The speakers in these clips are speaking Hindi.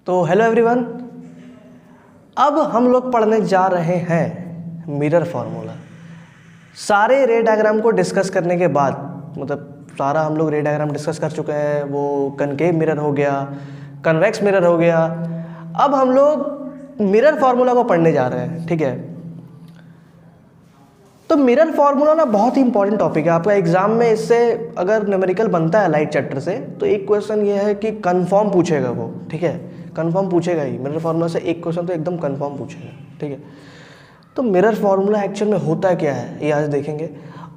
तो हेलो एवरीवन, अब हम लोग पढ़ने जा रहे हैं मिरर फार्मूला। सारे रे डायग्राम को डिस्कस करने के बाद, मतलब सारा हम लोग रे डायग्राम डिस्कस कर चुके हैं। वो कनकेव मिरर हो गया, कन्वेक्स मिरर हो गया। अब हम लोग मिरर फार्मूला को पढ़ने जा रहे हैं, ठीक है। तो मिरर फार्मूला ना बहुत ही इंपॉर्टेंट टॉपिक है आपका एग्जाम में। इससे अगर न्यूमेरिकल बनता है लाइट चैप्टर से तो एक क्वेश्चन ये है कि कंफर्म पूछेगा वो, ठीक है। कंफर्म पूछेगा ही, मिरर फार्मूला से एक क्वेश्चन तो एकदम कंफर्म पूछेगा, ठीक है। तो मिरर फार्मूला एक्चुअल में होता क्या है ये आज देखेंगे।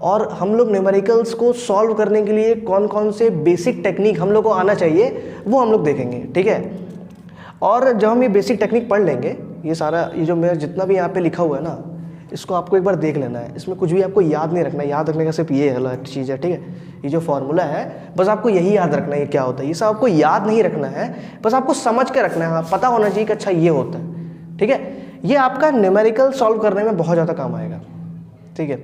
और हम लोग न्यूमेरिकल्स को सॉल्व करने के लिए कौन कौन से बेसिक टेक्निक हम लोग को आना चाहिए वो हम लोग देखेंगे, ठीक है। और जब हम ये बेसिक टेक्निक पढ़ लेंगे, ये सारा ये जो मेरा जितना भी यहाँ पे लिखा हुआ है ना, इसको आपको एक बार देख लेना है। इसमें कुछ भी आपको याद नहीं रखना है, याद रखने का सिर्फ ये अलग चीज़ है, ठीक है। ये जो फॉर्मूला है बस आपको यही याद रखना है ये क्या होता है। ये सब आपको याद नहीं रखना है, बस आपको समझ के रखना है, पता होना चाहिए कि अच्छा ये होता है, ठीक है। ये आपका न्यूमेरिकल सॉल्व करने में बहुत ज़्यादा काम आएगा, ठीक है।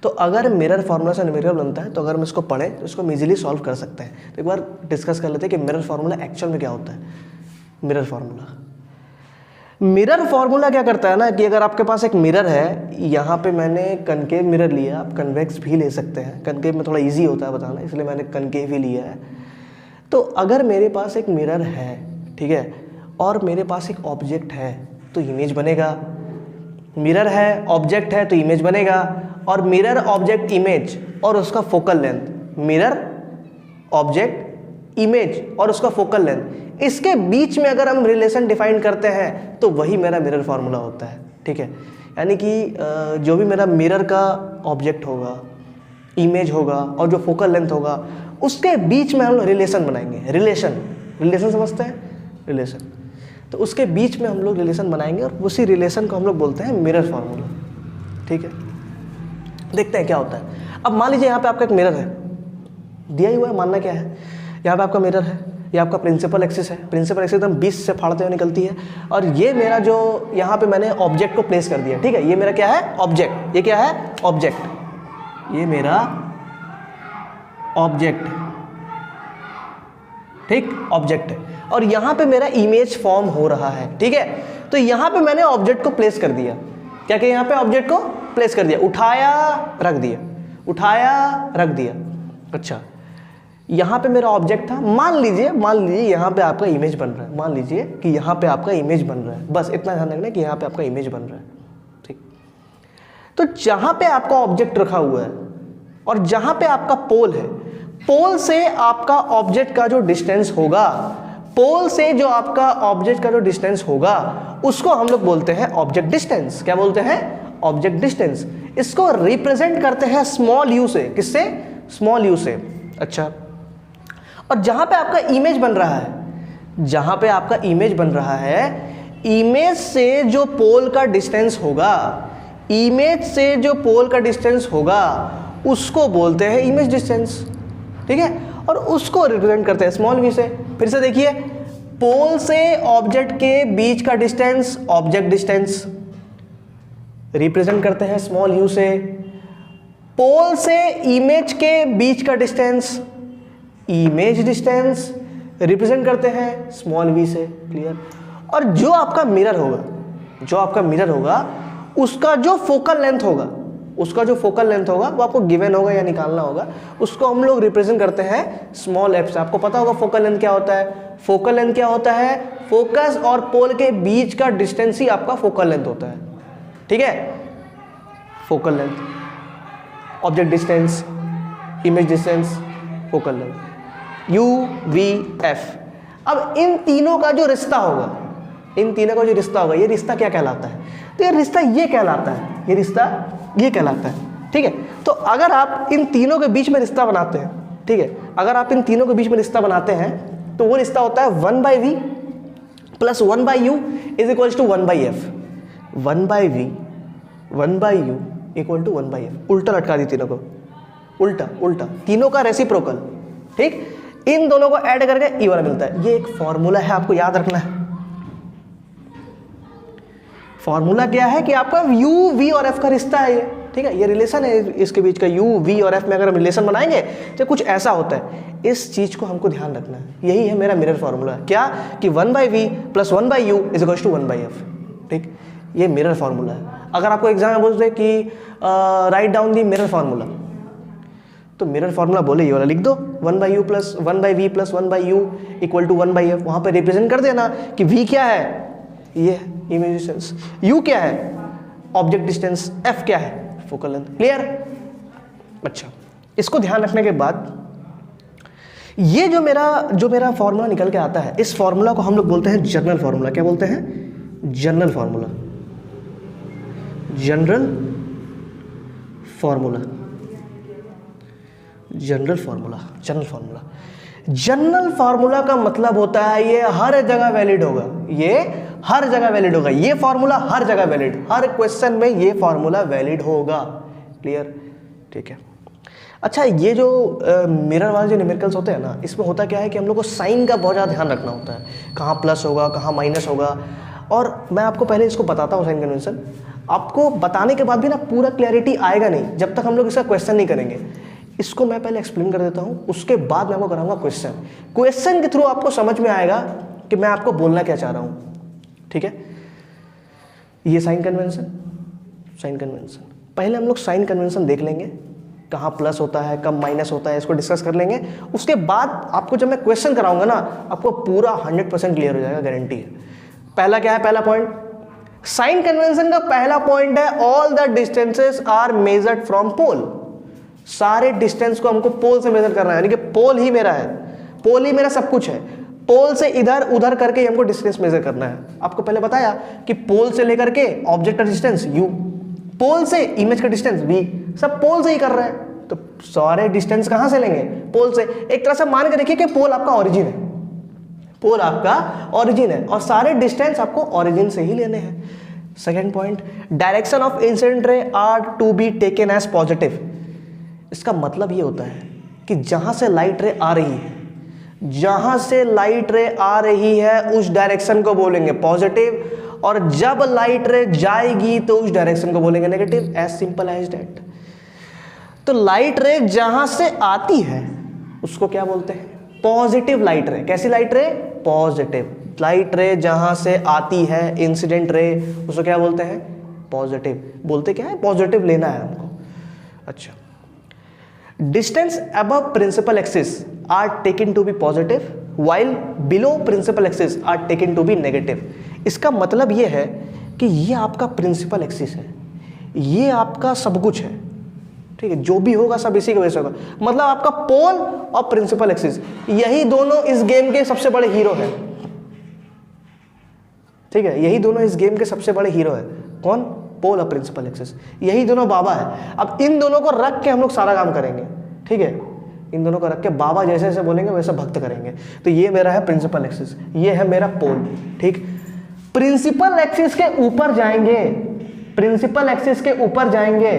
तो अगर मिरर फार्मूला से न्यूमेरिकल बनता है तो अगर हम इसको पढ़ें तो इसको हम इजीली सॉल्व कर सकते हैं। तो एक बार डिस्कस कर लेते हैं कि मिरर फार्मूला एक्चुअल में क्या होता है। मिरर फार्मूला क्या करता है ना कि अगर आपके पास एक मिरर है, यहाँ पे मैंने कनकेव मिरर लिया, आप कन्वेक्स भी ले सकते हैं। कनकेव में थोड़ा इजी होता है बताना, इसलिए मैंने कनकेव ही लिया है। तो अगर मेरे पास एक मिरर है, ठीक है, और मेरे पास एक ऑब्जेक्ट है तो इमेज बनेगा। मिरर है, ऑब्जेक्ट है तो इमेज बनेगा। और मिरर, ऑब्जेक्ट, इमेज और उसका focal length, mirror, object, image और उसका फोकल लेंथ, इसके बीच में अगर हम रिलेशन डिफाइन करते हैं तो वही मेरा मिरर फार्मूला होता है, ठीक है। यानी कि जो भी मेरा मिरर का ऑब्जेक्ट होगा, इमेज होगा और जो फोकल लेंथ होगा, उसके बीच में हम लोग रिलेशन बनाएंगे। रिलेशन समझते हैं, रिलेशन। तो उसके बीच में हम लोग रिलेशन बनाएंगे और उसी रिलेशन को हम लोग बोलते हैं मिरर फार्मूला, ठीक है। देखते हैं क्या होता है। अब मान लीजिए यहाँ पे आपका एक मिरर है, दिया ही हुआ है, मानना क्या है। यहाँ पे आपका मिरर है, ये आपका प्रिंसिपल एक्सिस है। प्रिंसिपल एक्सिस एकदम 20 से फाड़ते हुए निकलती है। और ये मेरा जो यहाँ पे मैंने ऑब्जेक्ट को प्लेस कर दिया, ठीक है। ये मेरा क्या है, ऑब्जेक्ट। ये क्या है, ऑब्जेक्ट। ये मेरा ऑब्जेक्ट, ठीक, ऑब्जेक्ट है। और यहाँ पे मेरा इमेज फॉर्म हो रहा है, ठीक है। तो यहाँ पे मैंने ऑब्जेक्ट को प्लेस कर दिया। क्या कि यहाँ पे ऑब्जेक्ट को प्लेस कर दिया, उठाया रख दिया, उठाया रख दिया। अच्छा, यहाँ पे मेरा ऑब्जेक्ट था। मान लीजिए यहाँ पे आपका इमेज बन रहा है। मान लीजिए कि यहाँ पे आपका इमेज बन रहा है। बस इतना ध्यान रखना कि यहाँ पे आपका इमेज बन रहा है, ठीक। तो जहाँ पे आपका ऑब्जेक्ट रखा हुआ है और जहाँ पे आपका पोल है, पोल से आपका ऑब्जेक्ट का जो डिस्टेंस होगा, पोल से जो आपका ऑब्जेक्ट का जो डिस्टेंस होगा, उसको हम लोग बोलते हैं ऑब्जेक्ट डिस्टेंस। क्या बोलते हैं, ऑब्जेक्ट डिस्टेंस। इसको रिप्रेजेंट करते हैं स्मॉल यू से। किससे, स्मॉल यू से। अच्छा, और जहां पे आपका इमेज बन रहा है, जहां पे आपका इमेज बन रहा है, इमेज से जो पोल का डिस्टेंस होगा, इमेज से जो पोल का डिस्टेंस होगा उसको बोलते हैं इमेज डिस्टेंस, ठीक है। और उसको रिप्रेजेंट करते हैं स्मॉल वी से। फिर से देखिए, पोल से ऑब्जेक्ट के बीच का डिस्टेंस, ऑब्जेक्ट डिस्टेंस, रिप्रेजेंट करते हैं स्मॉल यू से। पोल से इमेज के बीच का डिस्टेंस, इमेज डिस्टेंस, रिप्रेजेंट करते हैं स्मॉल वी से। क्लियर। और जो आपका मिरर होगा, जो आपका मिरर होगा, उसका जो फोकल लेंथ होगा, उसका जो फोकल लेंथ होगा वो आपको गिवन होगा या निकालना होगा। उसको हम लोग रिप्रेजेंट करते हैं स्मॉल एफ से। आपको पता होगा फोकल लेंथ क्या होता है। फोकल लेंथ क्या होता है, फोकस और पोल के बीच का डिस्टेंस ही आपका फोकल लेंथ होता है, ठीक है। Focal length, object distance, image distance, focal length, you V F. अब इन तीनों का जो रिश्ता होगा, इन तीनों का जो रिश्ता होगा, ये रिश्ता क्या कहलाता है, तो ये रिश्ता ये कहलाता है, ये रिश्ता ये कहलाता है, ठीक है। तो अगर आप इन तीनों के बीच में रिश्ता बनाते हैं, ठीक है, अगर आप इन तीनों के बीच में रिश्ता बनाते हैं तो वो रिश्ता होता है 1/v plus 1/u is equals to 1/f। 1/v 1/u equal to 1/f। उल्टा लटका दी तीनों को, उल्टा उल्टा, तीनों का रेसिप्रोकल, ठीक। इन दोनों को ऐड करके ई वाला मिलता है। ये एक फॉर्मूला है, आपको याद रखना है। फॉर्मूला क्या है कि आपका u v और f का रिश्ता है ये, ठीक है, ये रिलेशन है इसके बीच का, u v और f में अगर हम रिलेशन बनाएंगे तो कुछ ऐसा होता है। इस चीज़ को हमको ध्यान रखना है, यही है मेरा मिरर फार्मूला। क्या कि 1/v + 1/u = 1/f। ठीक, ये मिरर फार्मूला है। अगर आपको एग्जाम में बोलते कि write down the mirror formula, तो मिरर फार्मूला बोले ये वाला लिख दो, 1/u + 1/v + 1/u = 1/f। वहाँ पे रिप्रेजेंट कर देना कि v क्या है, ये इमेज डिस्टेंस, u क्या है ऑब्जेक्ट डिस्टेंस, f क्या है फोकल लेंथ। क्लियर? अच्छा, इसको ध्यान रखने के बाद ये जो मेरा फार्मूला निकल के आता है, इस फार्मूला को हम लोग बोलते हैं जनरल फार्मूला। क्या बोलते हैं? General formula. General formula, general formula, general formula. General formula का मतलब होता है ये हर जगह वैलिड होगा, ये हर जगह वैलिड होगा, ये फार्मूला हर जगह वैलिड, हर क्वेश्चन में ये फार्मूला वैलिड होगा। क्लियर? ठीक है। अच्छा, ये जो मिरर वाले जो न्यूमेरिकल्स होते हैं ना, इसमें होता क्या है कि हम लोग को साइन का बहुत ज़्यादा ध्यान रखना होता है, कहाँ प्लस होगा कहाँ माइनस होगा। और मैं आपको पहले इसको बताता हूँ साइन कन्वेंशन। आपको बताने के बाद भी ना पूरा क्लैरिटी आएगा नहीं जब तक हम लोग इसका क्वेश्चन नहीं करेंगे। इसको मैं पहले एक्सप्लेन कर देता हूँ, उसके बाद मैं आपको कराऊंगा क्वेश्चन। क्वेश्चन के थ्रू आपको समझ में आएगा कि मैं आपको बोलना क्या चाह रहा हूँ। ठीक है, ये साइन कन्वेंशन, साइन कन्वेंशन। पहले हम लोग साइन कन्वेंशन देख लेंगे, कहाँ प्लस होता है कब माइनस होता है, इसको डिस्कस कर लेंगे। उसके बाद आपको जब मैं क्वेश्चन कराऊंगा ना, आपको पूरा 100% क्लियर हो जाएगा, गारंटी है। पहला क्या है? पहला पॉइंट साइन कन्वेंशन का पहला पॉइंट है all the distances are measured from pole. सारे डिस्टेंस को हमको पोल से मेजर करना है, यानी कि पोल ही मेरा है, पोल ही मेरा सब कुछ है। पोल से इधर उधर करके हमको डिस्टेंस मेजर करना है। आपको पहले बताया कि पोल से लेकर के ऑब्जेक्ट का डिस्टेंस u, पोल से इमेज का डिस्टेंस v, सब पोल से ही कर रहे हैं। तो सारे डिस्टेंस कहां से लेंगे? पोल से। एक तरह से मान के देखिए कि पोल आपका ओरिजिन है, पोल आपका ओरिजिन है और सारे डिस्टेंस आपको ओरिजिन से ही लेने हैं। Second point, direction of incident ray are to be taken as positive. इसका मतलब ये होता है कि जहां से लाइट रे आ रही है, जहां से लाइट रे आ रही है उस डायरेक्शन को बोलेंगे पॉजिटिव, और जब लाइट रे जाएगी तो उस डायरेक्शन को बोलेंगे negative. As simple as that. तो लाइट रे जहां से आती है उसको क्या बोलते हैं? पॉजिटिव लाइट रे। कैसी लाइट रे? पॉजिटिव लाइट रे जहां से आती है, इंसिडेंट रे, उसको क्या बोलते हैं? पॉजिटिव। बोलते क्या है? पॉजिटिव लेना है हमको। अच्छा, distance above principal axis are taken to be positive while below principal axis are taken to be negative। इसका मतलब ये है कि ये आपका प्रिंसिपल एक्सिस है, ये आपका सब कुछ है। ठीक है, जो भी होगा सब इसी की वजह से होगा। मतलब आपका पोल और प्रिंसिपल एक्सिस, यही दोनों इस गेम के सबसे बड़े हीरो हैं। ठीक है, यही दोनों इस गेम के सबसे बड़े हीरो है। कौन? पोल और प्रिंसिपल एक्सिस, यही दोनों बाबा है। अब इन दोनों को रख के हम लोग सारा काम करेंगे। ठीक है, इन दोनों को रख के बाबा जैसे जैसे बोलेंगे वैसे भक्त करेंगे। तो ये मेरा है प्रिंसिपल एक्सिस, ये है मेरा पोल। ठीक, प्रिंसिपल एक्सिस के ऊपर जाएंगे, प्रिंसिपल एक्सिस के ऊपर जाएंगे,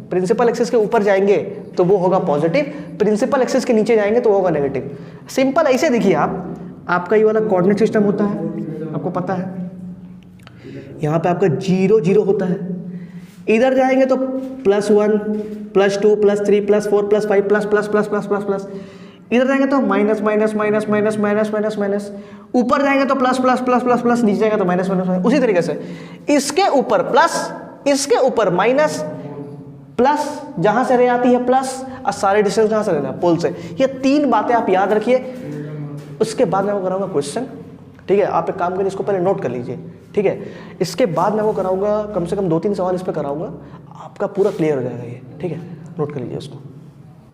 प्रिंसिपल एक्सिस के ऊपर जाएंगे तो वो होगा पॉजिटिव, प्रिंसिपल एक्सिस के नीचे जाएंगे तो वो होगा नेगेटिव। सिंपल ऐसे देखिए आप, आपका ये वाला कोऑर्डिनेट सिस्टम होता है, आपको पता है, यहाँ पे आपका 0 0 होता है। इधर जाएंगे तो +1 +2 +3 +4 +5 +++++++। इधर जाएंगे तो minus minus minus minus minus minus minus. ऊपर जाएंगे तो plus plus plus plus plus, नीचे जाएंगे तो माइनस माइनस। उसी तरीके से इसके ऊपर प्लस, इसके ऊपर माइनस, प्लस जहां से रे आती है प्लस, और सारे डिस्टेंस कहां से लेना है? पोल से। ये 3 बातें आप याद रखिए। उसके बाद मैं आपको कराऊंगा क्वेश्चन। ठीक है, आप एक काम करिए, इसको पहले नोट कर लीजिए। ठीक है, इसके बाद मैं आपको कराऊंगा कम से कम 2-3 सवाल इस पर कराऊंगा, आपका पूरा क्लियर हो जाएगा ये। ठीक है, नोट कर लीजिए उसको।